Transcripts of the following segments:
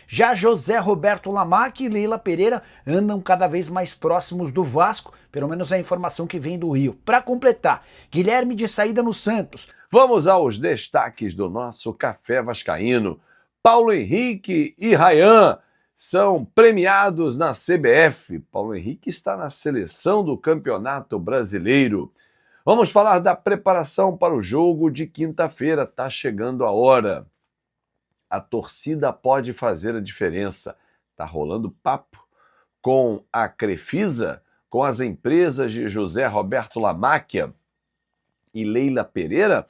Já José Roberto Lamarque e Leila Pereira andam cada vez mais próximos do Vasco, pelo menos a informação que vem do Rio. Para completar, Guilherme de saída no Santos. Vamos aos destaques do nosso Café Vascaíno. Paulo Henrique e Rayan são premiados na CBF. Paulo Henrique está na seleção do Campeonato Brasileiro. Vamos falar da preparação para o jogo de quinta-feira. Está chegando a hora. A torcida pode fazer a diferença. Está rolando papo com a Crefisa, com as empresas de José Roberto Lamáquia e Leila Pereira.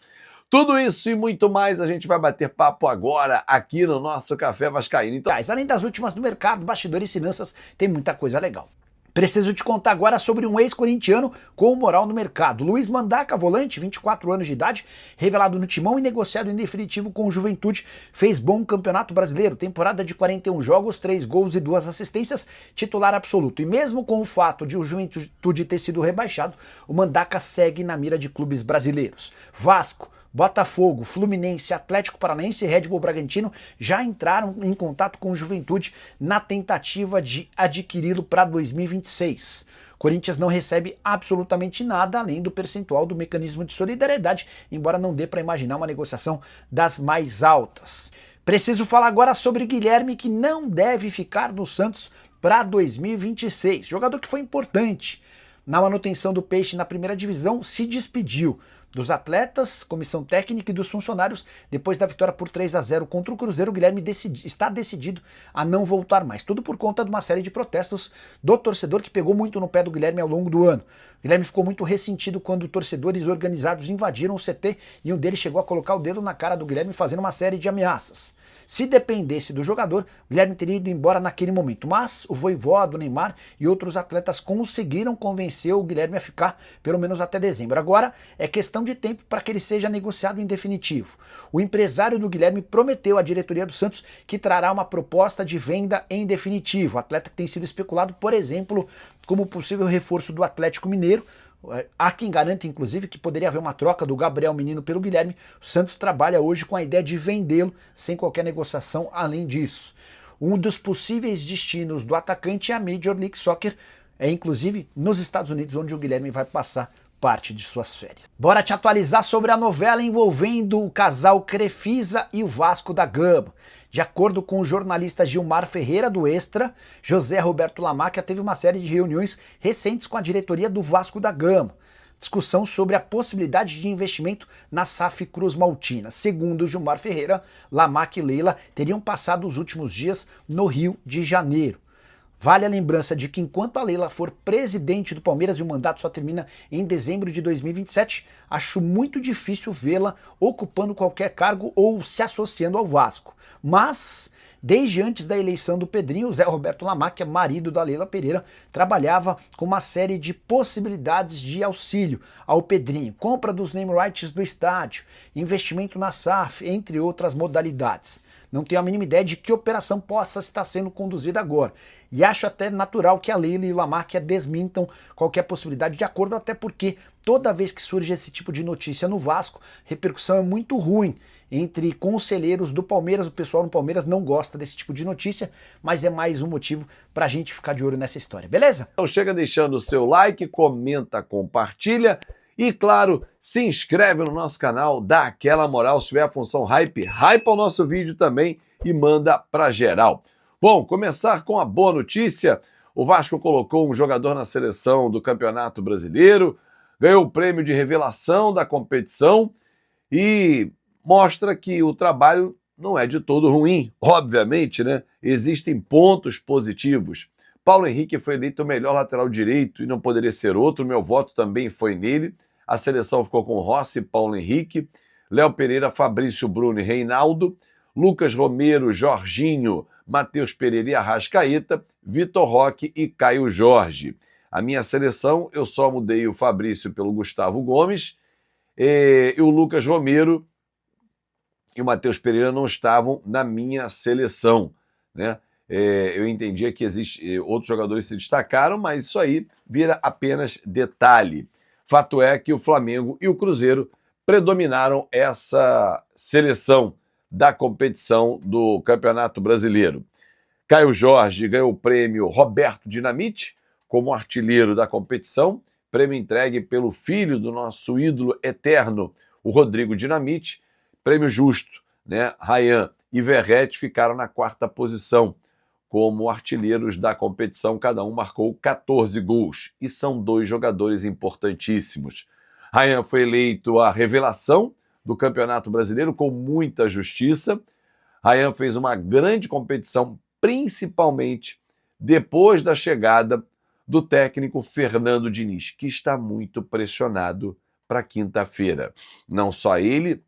Tudo isso e muito mais a gente vai bater papo agora aqui no nosso Café Vascaíno. Então, além das últimas do mercado, bastidores e finanças, tem muita coisa legal. Preciso te contar agora sobre um ex-corintiano com moral no mercado. Luiz Mandaca, volante, 24 anos de idade, revelado no Timão e negociado em definitivo com o Juventude, fez bom campeonato brasileiro, temporada de 41 jogos, 3 gols e 2 assistências, titular absoluto. E mesmo com o fato de o Juventude ter sido rebaixado, o Mandaca segue na mira de clubes brasileiros. Vasco, Botafogo, Fluminense, Atlético Paranaense e Red Bull Bragantino já entraram em contato com o Juventude na tentativa de adquiri-lo para 2026. Corinthians não recebe absolutamente nada além do percentual do mecanismo de solidariedade, embora não dê para imaginar uma negociação das mais altas. Preciso falar agora sobre Guilherme, que não deve ficar no Santos para 2026. Jogador que foi importante na manutenção do Peixe na primeira divisão, se despediu dos atletas, comissão técnica e dos funcionários. Depois da vitória por 3-0 contra o Cruzeiro, o Guilherme está decidido a não voltar mais. Tudo por conta de uma série de protestos do torcedor que pegou muito no pé do Guilherme ao longo do ano. O Guilherme ficou muito ressentido quando torcedores organizados invadiram o CT e um deles chegou a colocar o dedo na cara do Guilherme fazendo uma série de ameaças. Se dependesse do jogador, o Guilherme teria ido embora naquele momento, mas o Vojvoda, o Neymar e outros atletas conseguiram convencer o Guilherme a ficar pelo menos até dezembro. Agora é questão de tempo para que ele seja negociado em definitivo. O empresário do Guilherme prometeu à diretoria do Santos que trará uma proposta de venda em definitivo. O atleta que tem sido especulado, por exemplo, como possível reforço do Atlético Mineiro. Há quem garanta, inclusive, que poderia haver uma troca do Gabriel Menino pelo Guilherme. O Santos trabalha hoje com a ideia de vendê-lo sem qualquer negociação além disso. Um dos possíveis destinos do atacante é a Major League Soccer, inclusive nos Estados Unidos, onde o Guilherme vai passar parte de suas férias. Bora te atualizar sobre a novela envolvendo o casal Crefisa e o Vasco da Gama. De acordo com o jornalista Gilmar Ferreira, do Extra, José Roberto Lamáquia teve uma série de reuniões recentes com a diretoria do Vasco da Gama. Discussão sobre a possibilidade de investimento na SAF Cruz Maltina. Segundo Gilmar Ferreira, Lamáquia e Leila teriam passado os últimos dias no Rio de Janeiro. Vale a lembrança de que enquanto a Leila for presidente do Palmeiras e o mandato só termina em dezembro de 2027, acho muito difícil vê-la ocupando qualquer cargo ou se associando ao Vasco. Mas, desde antes da eleição do Pedrinho, o Zé Roberto Lamáquia, marido da Leila Pereira, trabalhava com uma série de possibilidades de auxílio ao Pedrinho. Compra dos name rights do estádio, investimento na SAF, entre outras modalidades. Não tenho a mínima ideia de que operação possa estar sendo conduzida agora. E acho até natural que a Leila e o Lamáquia desmintam qualquer possibilidade de acordo, até porque toda vez que surge esse tipo de notícia no Vasco, a repercussão é muito ruim entre conselheiros do Palmeiras. O pessoal no Palmeiras não gosta desse tipo de notícia, mas é mais um motivo para a gente ficar de olho nessa história, beleza? Então chega deixando o seu like, comenta, compartilha e, claro, se inscreve no nosso canal, dá aquela moral, se tiver a função hype, hypa o nosso vídeo também e manda pra geral. Bom, começar com a boa notícia: o Vasco colocou um jogador na seleção do Campeonato Brasileiro, ganhou o prêmio de revelação da competição e mostra que o trabalho não é de todo ruim, obviamente, né? Existem pontos positivos. Paulo Henrique foi eleito o melhor lateral direito e não poderia ser outro, meu voto também foi nele. A seleção ficou com Rossi, Paulo Henrique, Léo Pereira, Fabrício, Bruno e Reinaldo, Lucas Romero, Jorginho, Matheus Pereira e Arrascaeta, Vitor Roque e Caio Jorge. A minha seleção, eu só mudei o Fabrício pelo Gustavo Gomes, e o Lucas Romero e o Matheus Pereira não estavam na minha seleção, né? Eu entendia que outros jogadores se destacaram, mas isso aí vira apenas detalhe. Fato é que o Flamengo e o Cruzeiro predominaram essa seleção. da competição do Campeonato Brasileiro. Caio Jorge ganhou o prêmio Roberto Dinamite como artilheiro da competição, prêmio entregue pelo filho do nosso ídolo eterno, o Rodrigo Dinamite, prêmio justo, né? Ryan e Verratti ficaram na 4ª posição como artilheiros da competição, cada um marcou 14 gols, e são 2 jogadores importantíssimos. Ryan foi eleito a revelação do Campeonato Brasileiro com muita justiça. Ryan fez uma grande competição, principalmente depois da chegada do técnico Fernando Diniz, que está muito pressionado para quinta-feira. Não só ele,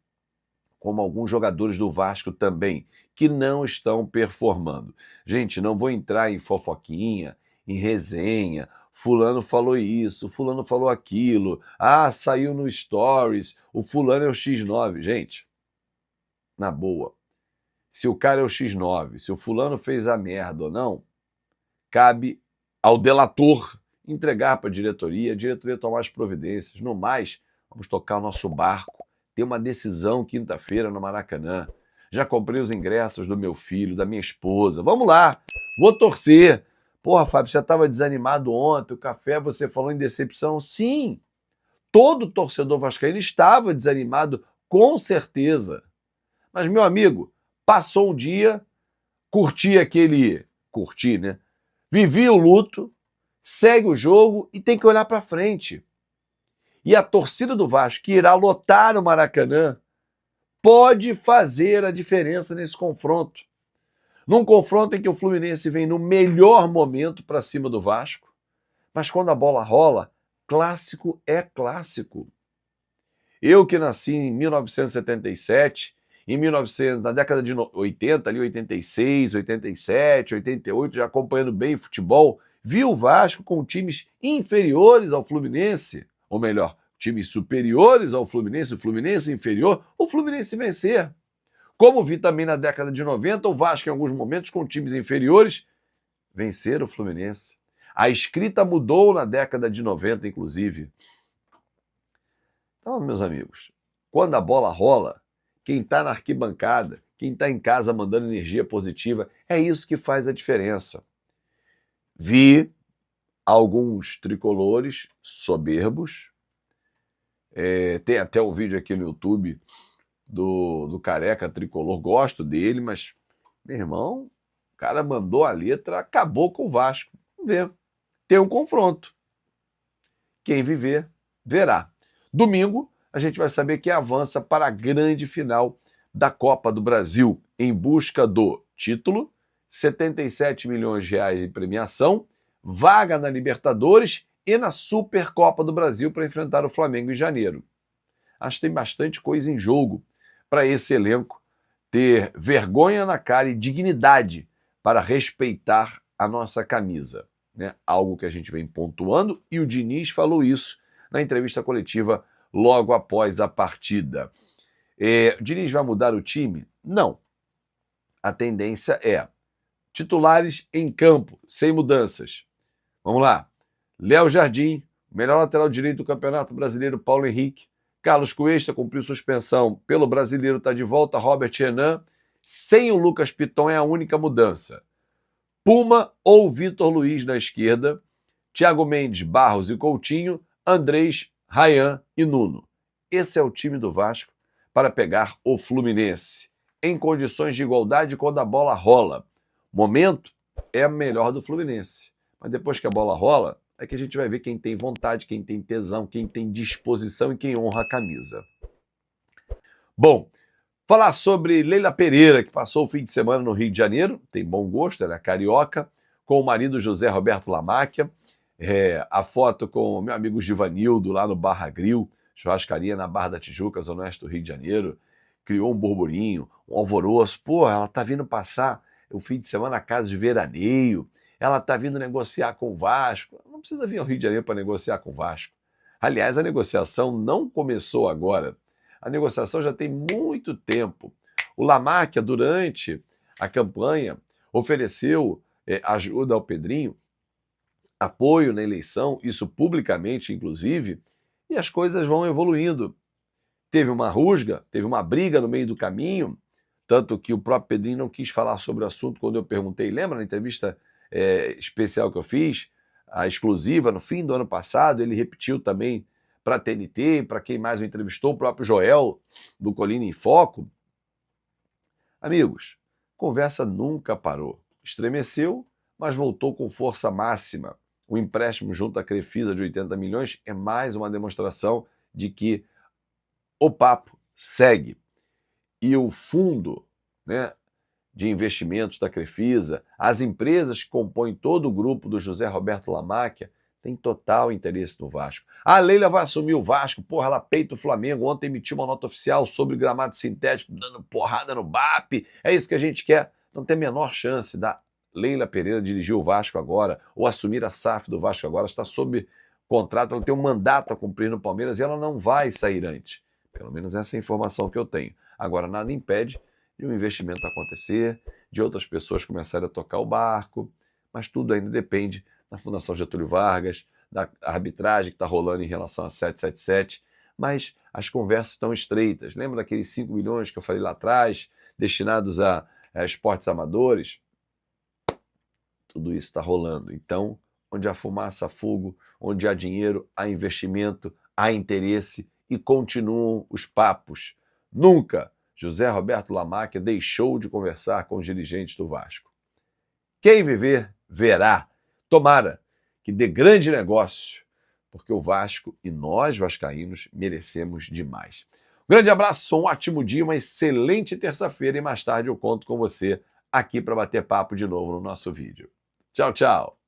como alguns jogadores do Vasco também, que não estão performando. Gente, não vou entrar em fofoquinha, em resenha, fulano falou isso, fulano falou aquilo, saiu no Stories, o fulano é o X9. Gente, na boa, se o cara é o X9, se o fulano fez a merda ou não, cabe ao delator entregar para a diretoria tomar as providências. No mais, vamos tocar o nosso barco. Tem uma decisão quinta-feira no Maracanã. Já comprei os ingressos do meu filho, da minha esposa. Vamos lá, vou torcer. Porra, Fábio, você estava desanimado ontem, o café, você falou em decepção. Sim, todo torcedor vascaíno estava desanimado, com certeza. Mas, meu amigo, passou um dia, curti, né? Vivi o luto, segue o jogo e tem que olhar para frente. E a torcida do Vasco, que irá lotar o Maracanã, pode fazer a diferença nesse confronto. Num confronto em que o Fluminense vem no melhor momento para cima do Vasco, mas quando a bola rola, clássico é clássico. Eu que nasci em 1977, na década de 80, ali 86, 87, 88, já acompanhando bem futebol, vi o Vasco com times inferiores ao Fluminense, ou melhor, times superiores ao Fluminense, o Fluminense inferior, o Fluminense vencer. Como vi também na década de 90, o Vasco em alguns momentos com times inferiores vencer o Fluminense. A escrita mudou na década de 90, inclusive. Então, meus amigos, quando a bola rola, quem está na arquibancada, quem está em casa mandando energia positiva, é isso que faz a diferença. Vi alguns tricolores soberbos, tem até um vídeo aqui no YouTube do Careca Tricolor, gosto dele, mas, meu irmão, o cara mandou a letra, acabou com o Vasco. Vamos ver. Tem um confronto. Quem viver, verá. Domingo, a gente vai saber quem avança para a grande final da Copa do Brasil, em busca do título, 77 milhões de reais em premiação, vaga na Libertadores e na Supercopa do Brasil para enfrentar o Flamengo em janeiro. Acho que tem bastante coisa em jogo para esse elenco ter vergonha na cara e dignidade para respeitar a nossa camisa, né? Algo que a gente vem pontuando, e o Diniz falou isso na entrevista coletiva logo após a partida. O Diniz vai mudar o time? Não. A tendência é titulares em campo, sem mudanças. Vamos lá. Léo Jardim, melhor lateral direito do Campeonato Brasileiro, Paulo Henrique. Carlos Cuesta cumpriu suspensão pelo Brasileiro, está de volta. Robert Renan, sem o Lucas Piton, é a única mudança. Puma ou Vitor Luiz na esquerda. Thiago Mendes, Barros e Coutinho. Andrés, Ryan e Nuno. Esse é o time do Vasco para pegar o Fluminense, em condições de igualdade quando a bola rola. Momento é a melhor do Fluminense, mas depois que a bola rola, é que a gente vai ver quem tem vontade, quem tem tesão, quem tem disposição e quem honra a camisa. Bom, falar sobre Leila Pereira, que passou o fim de semana no Rio de Janeiro, tem bom gosto, ela é carioca, com o marido José Roberto Lamáquia, a foto com o meu amigo Givanildo lá no Barra Grill, churrascaria na Barra da Tijuca, zona oeste do Rio de Janeiro, criou um burburinho, um alvoroço. Pô, ela tá vindo passar o fim de semana na casa de veraneio, ela tá vindo negociar com o Vasco. Não precisa vir ao Rio de Janeiro para negociar com o Vasco. Aliás, a negociação não começou agora. A negociação já tem muito tempo. O Lamáquia, durante a campanha, ofereceu ajuda ao Pedrinho, apoio na eleição, isso publicamente, inclusive, e as coisas vão evoluindo. Teve uma rusga, teve uma briga no meio do caminho, tanto que o próprio Pedrinho não quis falar sobre o assunto quando eu perguntei. Lembra na entrevista especial que eu fiz, a exclusiva, no fim do ano passado, ele repetiu também para a TNT, para quem mais o entrevistou, o próprio Joel, do Colina em Foco. Amigos, conversa nunca parou. Estremeceu, mas voltou com força máxima. O empréstimo junto à Crefisa de 80 milhões é mais uma demonstração de que o papo segue. E o fundo, né, de investimentos da Crefisa, as empresas que compõem todo o grupo do José Roberto Lamáquia, têm total interesse no Vasco. A Leila vai assumir o Vasco, porra, ela peita o Flamengo. Ontem emitiu uma nota oficial sobre gramado sintético, dando porrada no BAP. É isso que a gente quer. Não tem a menor chance da Leila Pereira dirigir o Vasco agora, ou assumir a SAF do Vasco agora. Está sob contrato, ela tem um mandato a cumprir no Palmeiras e ela não vai sair antes. Pelo menos essa é a informação que eu tenho. Agora, nada impede de um investimento acontecer, de outras pessoas começarem a tocar o barco, mas tudo ainda depende da Fundação Getúlio Vargas, da arbitragem que está rolando em relação a 777, mas as conversas estão estreitas. Lembra daqueles 5 milhões que eu falei lá atrás, destinados a esportes amadores? Tudo isso está rolando. Então, onde há fumaça, há fogo, onde há dinheiro, há investimento, há interesse e continuam os papos. Nunca José Roberto Lamáquia deixou de conversar com os dirigentes do Vasco. Quem viver, verá. Tomara que dê grande negócio, porque o Vasco e nós vascaínos merecemos demais. Um grande abraço, um ótimo dia, uma excelente terça-feira e mais tarde eu conto com você aqui para bater papo de novo no nosso vídeo. Tchau, tchau!